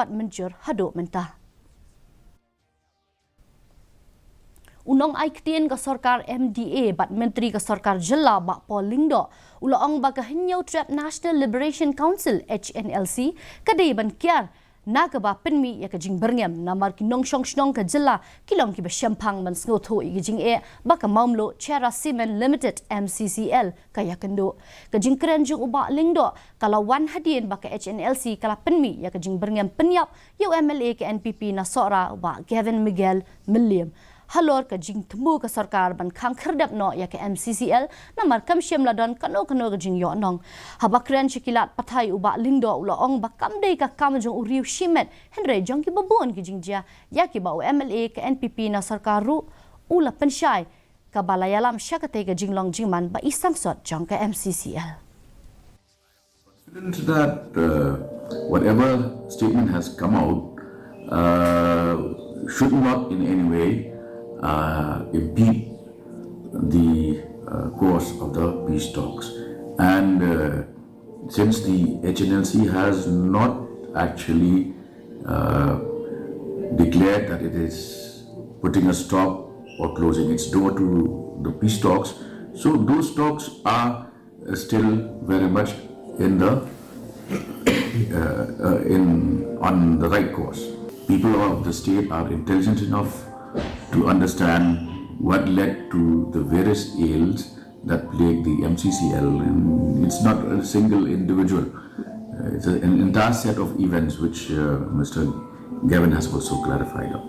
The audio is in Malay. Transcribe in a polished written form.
dapat menjur haduk mentah. Unong ai ketien ke Sorkar MDA bat Myntri ke Sorkar Jela bak Pol Lyngdoh ulaong bak Hinyau Trap National Liberation Council HNLC kadai ban kiar na ke ba penmi ya ke jing berngem namar ki nong shong ke Jela kilong ki ba syampang man Sngewsih i jing bak maumlo Chera Cement Limited MCCL kaya kendo ke jing keren jung ubak Lyngdoh kalau wan hadien bak HNLC kala penmi ya ke jing berngem penyap yu MLA ke NPP na sora ubak Mccl Milliam halor ke jing temu ke Sorkar ban khang kherdap no ya ke MCCL namar kam syem ladon kano ke jing yo nong habakren shikilat pathai ubak Lyngdoh ulaong bakam dei ka kam jong uriu shimet henre jong ki babon ki jing dia ya ki ba MLA ke NPP na Sorkar ru ula pensyai ka balayalam syakate ke jinglong jingman ba isang sot jong ke MCCL. That whatever statement has come out should not in any way impede the course of the peace talks. And since the HNLC has not actually declared that it is putting a stop or closing its door to the peace talks, so those talks are still very much in the on the right course. People of the state are intelligent enough to understand what led to the various ills that plague the MCCL. And it's not a single individual. It's an entire set of events which Mr. Gavin has also clarified on.